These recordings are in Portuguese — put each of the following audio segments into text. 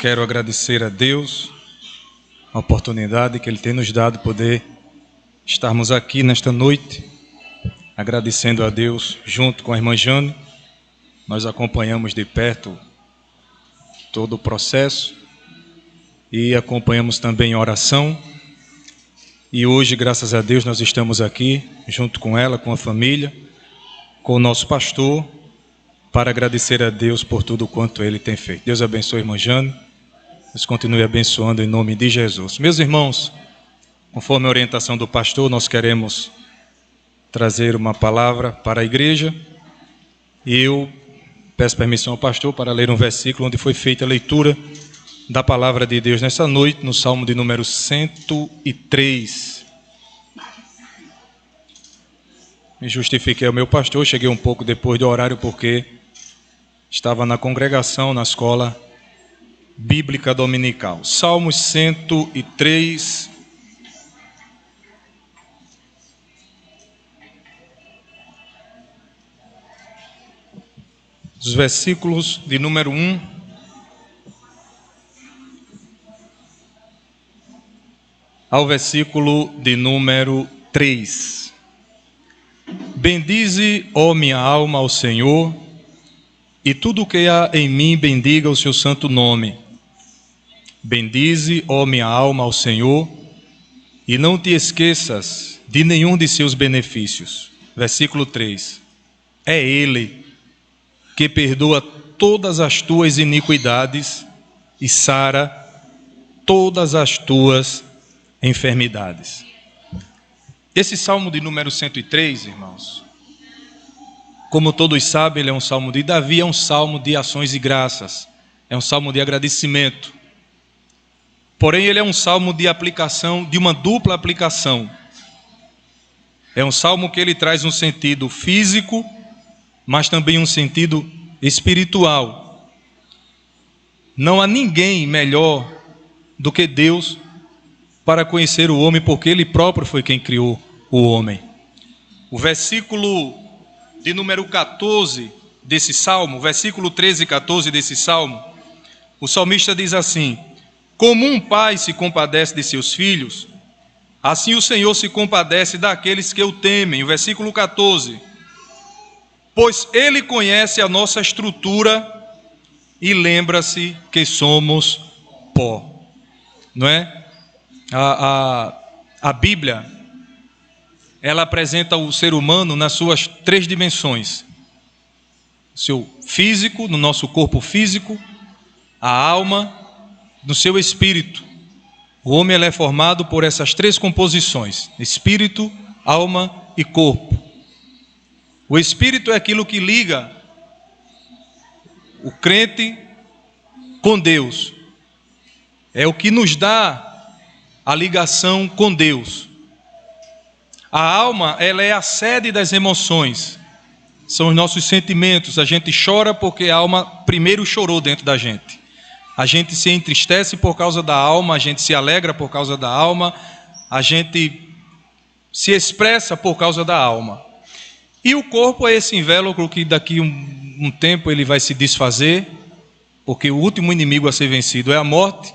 quero agradecer a Deus a oportunidade que Ele tem nos dado de poder estarmos aqui nesta noite, agradecendo a Deus junto com a irmã Jane. Nós acompanhamos de perto todo o processo e acompanhamos também em oração. E hoje, graças a Deus, nós estamos aqui junto com ela, com a família, com o nosso pastor, para agradecer a Deus por tudo quanto Ele tem feito. Deus abençoe a irmã Jane. Deus continue abençoando em nome de Jesus. Meus irmãos, conforme a orientação do pastor, nós queremos trazer uma palavra para a igreja. E eu peço permissão ao pastor para ler um versículo onde foi feita a leitura da palavra de Deus nessa noite, no Salmo de número 103. Me justifiquei ao meu pastor, cheguei um pouco depois do horário porque estava na congregação, na escola bíblica dominical. Salmos 103. Os versículos de número 1 ao versículo de número 3. Bendize, ó minha alma, ao Senhor, e tudo o que há em mim bendiga o seu santo nome. Bendize, ó minha alma, ao Senhor, e não te esqueças de nenhum de seus benefícios. Versículo 3. É Ele que perdoa todas as tuas iniquidades e sara todas as tuas enfermidades. Esse salmo de número 103, irmãos, como todos sabem, ele é um salmo de Davi, é um salmo de ações e graças, é um salmo de agradecimento. Porém, ele é um salmo de aplicação, de uma dupla aplicação. É um salmo que ele traz um sentido físico, mas também um sentido espiritual. Não há ninguém melhor do que Deus para conhecer o homem, porque Ele próprio foi quem criou o homem. O versículo de número 14 desse salmo, versículo 13 e 14 desse salmo, o salmista diz assim: como um pai se compadece de seus filhos, assim o Senhor se compadece daqueles que o temem. O versículo 14: pois Ele conhece a nossa estrutura e lembra-se que somos pó. Não é? A Bíblia, ela apresenta o ser humano nas suas três dimensões: o seu físico, no nosso corpo físico, a alma, no seu espírito. O homem ele é formado por essas três composições: espírito, alma e corpo. O espírito é aquilo que liga o crente com Deus, é o que nos dá a ligação com Deus. A alma, ela é a sede das emoções, são os nossos sentimentos. A gente chora porque a alma primeiro chorou dentro da gente. A gente se entristece por causa da alma, a gente se alegra por causa da alma, a gente se expressa por causa da alma. E o corpo é esse invólucro que daqui um tempo ele vai se desfazer, porque o último inimigo a ser vencido é a morte.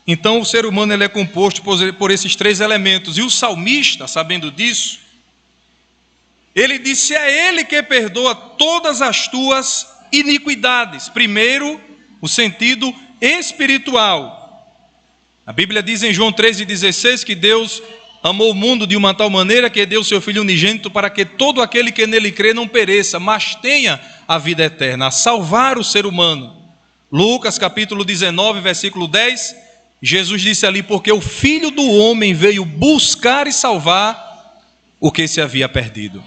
Então o ser humano ele é composto por esses três elementos. E o salmista, sabendo disso, ele disse: é Ele que perdoa todas as tuas iniquidades. Primeiro, o sentido espiritual. A Bíblia diz em João 3,16 que Deus amou o mundo de uma tal maneira que deu seu Filho unigênito para que todo aquele que nele crê não pereça, mas tenha a vida eterna, a salvar o ser humano. Lucas capítulo 19, versículo 10, Jesus disse ali: porque o Filho do Homem veio buscar e salvar o que se havia perdido.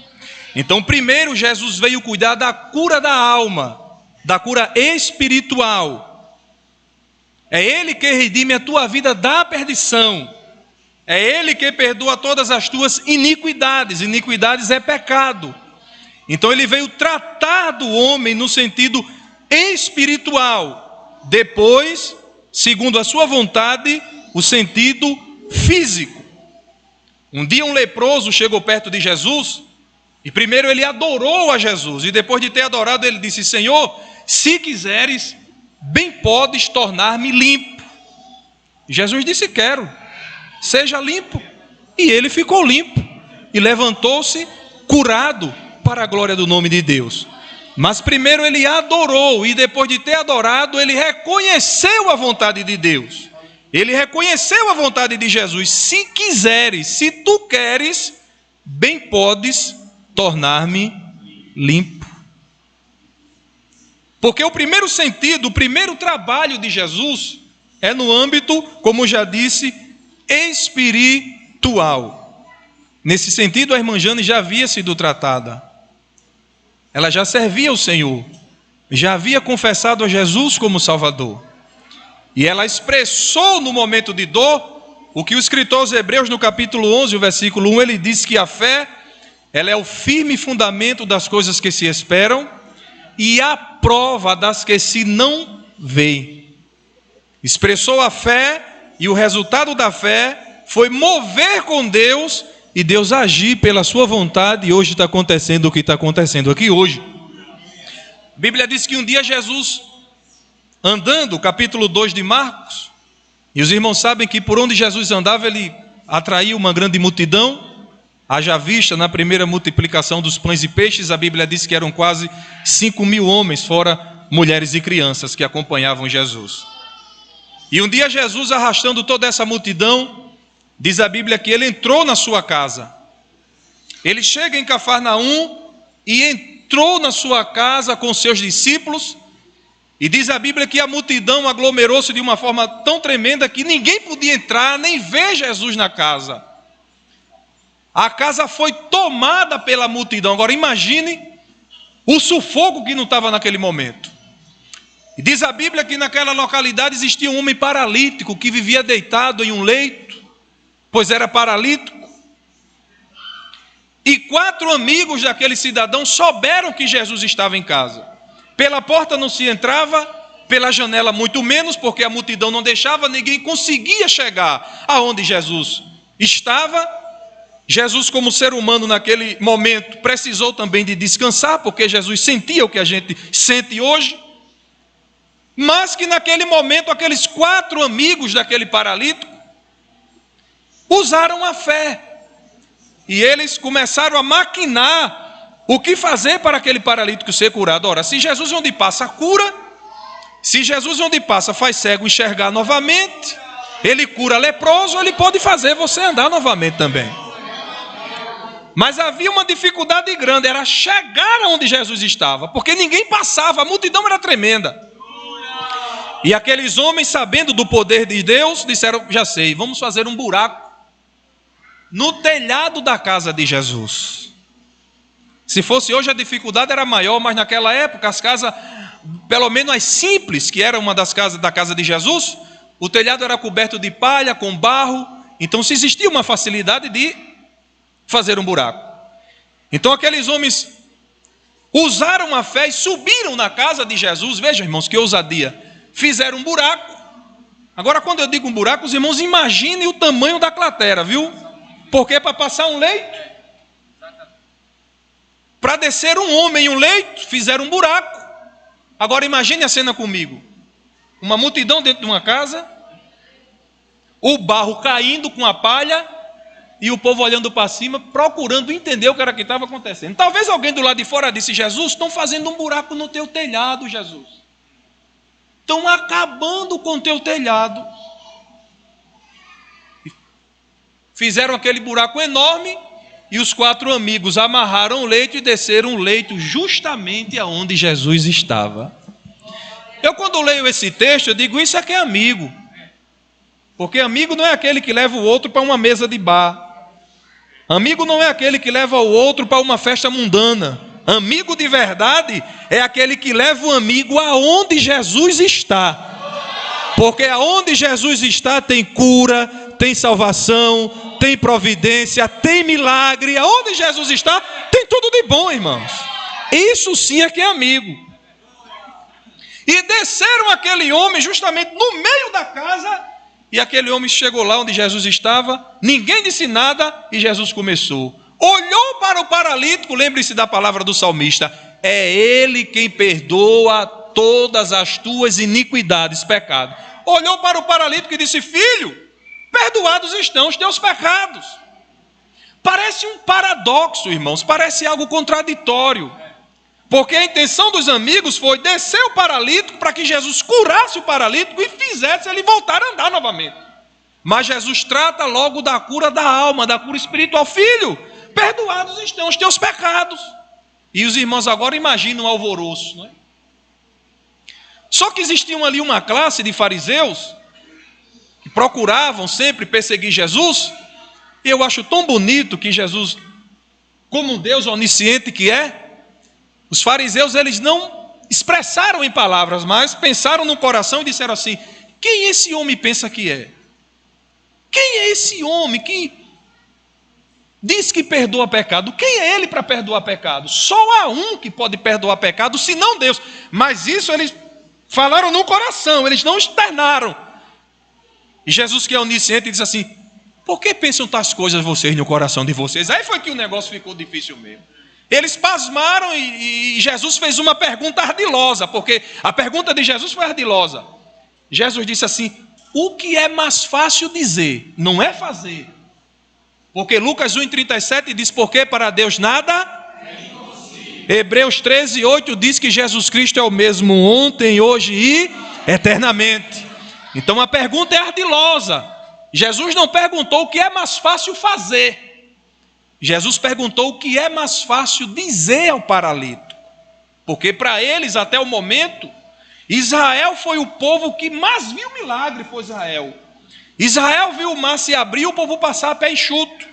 Então, primeiro Jesus veio cuidar da cura da alma, da cura espiritual. É Ele que redime a tua vida da perdição. É Ele que perdoa todas as tuas iniquidades. Iniquidades é pecado. Então Ele veio tratar do homem no sentido espiritual. Depois, segundo a sua vontade, o sentido físico. Um dia um leproso chegou perto de Jesus e primeiro ele adorou a Jesus. E depois de ter adorado ele disse: Senhor, se quiseres, bem podes tornar-me limpo. Jesus disse: quero, seja limpo. E ele ficou limpo e levantou-se curado para a glória do nome de Deus. Mas primeiro ele adorou, e depois de ter adorado, ele reconheceu a vontade de Deus. Ele reconheceu a vontade de Jesus. Se quiseres, se tu queres, bem podes tornar-me limpo. Porque o primeiro sentido, o primeiro trabalho de Jesus é no âmbito, como já disse, espiritual. Nesse sentido, a irmã Jane já havia sido tratada. Ela já servia ao Senhor, já havia confessado a Jesus como Salvador. E ela expressou no momento de dor o que o escritor aos Hebreus, no capítulo 11, o versículo 1, ele diz que a fé, ela é o firme fundamento das coisas que se esperam e a prova das que se não veem. Expressou a fé, e o resultado da fé foi mover com Deus e Deus agir pela sua vontade, e hoje está acontecendo o que está acontecendo aqui hoje. A Bíblia diz que um dia Jesus, andando, capítulo 2 de Marcos, e os irmãos sabem que por onde Jesus andava, ele atraía uma grande multidão. Haja vista na primeira multiplicação dos pães e peixes, a Bíblia diz que eram quase 5.000 homens, fora mulheres e crianças que acompanhavam Jesus. E um dia Jesus, arrastando toda essa multidão, diz a Bíblia que ele entrou na sua casa. Ele chega em Cafarnaum e entrou na sua casa com seus discípulos. E diz a Bíblia que a multidão aglomerou-se de uma forma tão tremenda que ninguém podia entrar nem ver Jesus na casa. A casa foi tomada pela multidão. Agora imagine o sufoco que não estava naquele momento. E diz a Bíblia que naquela localidade existia um homem paralítico que vivia deitado em um leito, pois era paralítico. E 4 amigos daquele cidadão souberam que Jesus estava em casa. Pela porta não se entrava, pela janela muito menos, porque a multidão não deixava, ninguém conseguia chegar aonde Jesus estava. Jesus, como ser humano naquele momento, precisou também de descansar, porque Jesus sentia o que a gente sente hoje. Mas que naquele momento, aqueles 4 amigos daquele paralítico usaram a fé. E eles começaram a maquinar o que fazer para aquele paralítico ser curado. Ora, se Jesus onde passa cura, se Jesus onde passa faz cego enxergar novamente, ele cura leproso, ele pode fazer você andar novamente também. Mas havia uma dificuldade grande, era chegar onde Jesus estava, porque ninguém passava, a multidão era tremenda. E aqueles homens, sabendo do poder de Deus, disseram: já sei, vamos fazer um buraco no telhado da casa de Jesus. Se fosse hoje a dificuldade era maior, mas naquela época as casas, pelo menos as simples, que era uma das casas da casa de Jesus, o telhado era coberto de palha, com barro, então se existia uma facilidade de fazer um buraco. Então aqueles homens usaram a fé e subiram na casa de Jesus. Vejam, irmãos, que ousadia. Fizeram um buraco. Agora, quando eu digo um buraco, os irmãos imaginem o tamanho da cratera, viu? Porque para passar um leito, para descer um homem em um leito, fizeram um buraco. Agora imagine a cena comigo. Uma multidão dentro de uma casa, o barro caindo com a palha, e o povo olhando para cima, procurando entender o que era que estava acontecendo. Talvez alguém do lado de fora disse: Jesus, estão fazendo um buraco no teu telhado, Jesus. Estão acabando com o teu telhado. Fizeram aquele buraco enorme, e os 4 amigos amarraram o leito e desceram o leito justamente aonde Jesus estava. Eu, quando leio esse texto, eu digo: isso aqui é amigo. Porque amigo não é aquele que leva o outro para uma mesa de bar. Amigo não é aquele que leva o outro para uma festa mundana. Amigo de verdade é aquele que leva o amigo aonde Jesus está. Porque aonde Jesus está tem cura, tem salvação, tem providência, tem milagre. Aonde Jesus está tem tudo de bom, irmãos. Isso sim é que é amigo. E desceram aquele homem justamente no meio da casa. E aquele homem chegou lá onde Jesus estava, ninguém disse nada e Jesus começou. Olhou para o paralítico, lembre-se da palavra do salmista: é ele quem perdoa todas as tuas iniquidades, pecado. Olhou para o paralítico e disse: filho, perdoados estão os teus pecados. Parece um paradoxo, irmãos, parece algo contraditório. Porque a intenção dos amigos foi descer o paralítico para que Jesus curasse o paralítico e fizesse ele voltar a andar novamente. Mas Jesus trata logo da cura da alma, da cura espiritual. Filho, perdoados estão os teus pecados. E os irmãos agora imaginam um alvoroço, não é? Só que existia ali uma classe de fariseus que procuravam sempre perseguir Jesus. E eu acho tão bonito que Jesus, como um Deus onisciente que é, os fariseus, eles não expressaram em palavras, mas pensaram no coração e disseram assim: quem esse homem pensa que é? Quem é esse homem que diz que perdoa pecado? Quem é ele para perdoar pecado? Só há um que pode perdoar pecado, senão Deus. Mas isso eles falaram no coração, eles não externaram. E Jesus, que é onisciente, diz assim: por que pensam tais coisas vocês no coração de vocês? Aí foi que o negócio ficou difícil mesmo. Eles pasmaram e Jesus fez uma pergunta ardilosa, porque a pergunta de Jesus foi ardilosa. Jesus disse assim: o que é mais fácil dizer, não é fazer. Porque Lucas 1,37 diz: porque para Deus nada é impossível. Hebreus 13,8 diz que Jesus Cristo é o mesmo ontem, hoje e eternamente. Então a pergunta é ardilosa. Jesus não perguntou o que é mais fácil fazer. Jesus perguntou o que é mais fácil dizer ao paralítico. Porque para eles, até o momento, Israel foi o povo que mais viu milagre, foi Israel. Israel viu o mar se abrir e o povo passar a pé enxuto.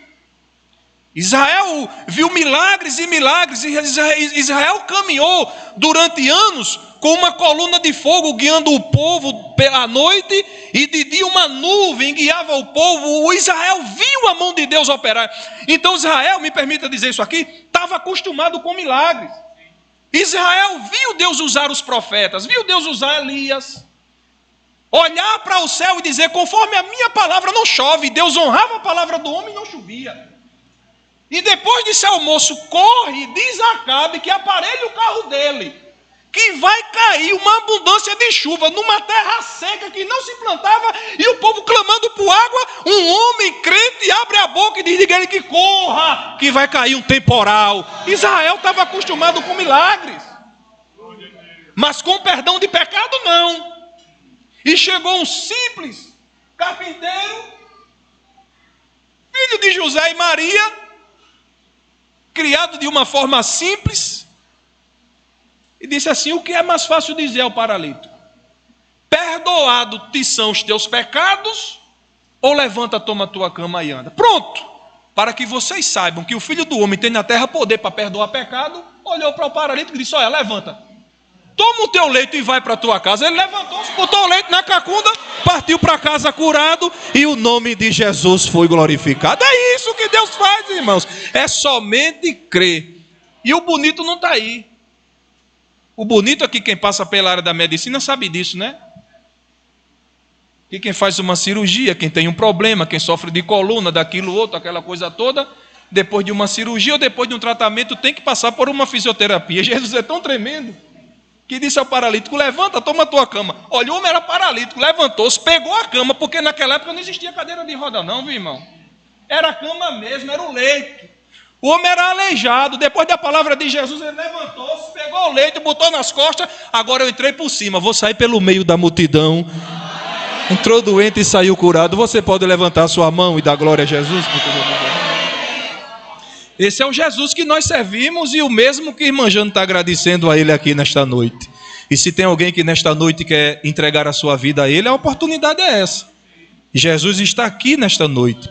Israel viu milagres e milagres. Israel caminhou durante anos com uma coluna de fogo guiando o povo pela noite, e de dia uma nuvem guiava o povo. O Israel viu a mão de Deus operar. Então Israel, me permita dizer isso aqui, estava acostumado com milagres. Israel viu Deus usar os profetas, viu Deus usar Elias, olhar para o céu e dizer: conforme a minha palavra não chove. Deus honrava a palavra do homem e não chovia. E depois desse almoço, corre e diz a Acabe que aparelhe o carro dele, que vai cair uma abundância de chuva numa terra seca que não se plantava, e o povo clamando por água. Um homem crente abre a boca e diz: diga ele que corra, que vai cair um temporal. Israel estava acostumado com milagres, mas com perdão de pecado não. E chegou um simples carpinteiro, filho de José e Maria, criado de uma forma simples, e disse assim: o que é mais fácil dizer ao paralítico? Perdoado te são os teus pecados, ou levanta, toma a tua cama e anda. Pronto, para que vocês saibam que o Filho do Homem tem na terra poder para perdoar pecado. Olhou para o paralítico e disse: olha, levanta, toma o teu leito e vai para a tua casa. Ele levantou-se, botou o leito na cacunda, partiu para casa curado, e o nome de Jesus foi glorificado. É isso que Deus faz, irmãos, é somente crer. E o bonito não está aí. O bonito é que quem passa pela área da medicina sabe disso, né? Que quem faz uma cirurgia, quem tem um problema, quem sofre de coluna, daquilo outro, aquela coisa toda, depois de uma cirurgia ou depois de um tratamento, tem que passar por uma fisioterapia. Jesus é tão tremendo que disse ao paralítico: levanta, toma a tua cama. Olha, o homem era paralítico, levantou-se, pegou a cama, porque naquela época não existia cadeira de roda não, viu, irmão? Era a cama mesmo, era o leito. O homem era aleijado. Depois da palavra de Jesus, ele levantou-se, pegou o leito, botou nas costas. Agora eu entrei por cima, vou sair pelo meio da multidão. Entrou doente e saiu curado. Você pode levantar sua mão e dar glória a Jesus? Esse é o Jesus que nós servimos, e o mesmo que irmã Jana está agradecendo a Ele aqui nesta noite. E se tem alguém que nesta noite quer entregar a sua vida a Ele, a oportunidade é essa. Jesus está aqui nesta noite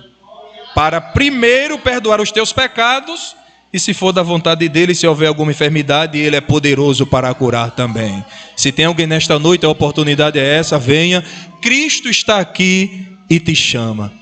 para primeiro perdoar os teus pecados, e se for da vontade dEle, se houver alguma enfermidade, Ele é poderoso para curar também. Se tem alguém nesta noite, a oportunidade é essa: venha, Cristo está aqui e te chama.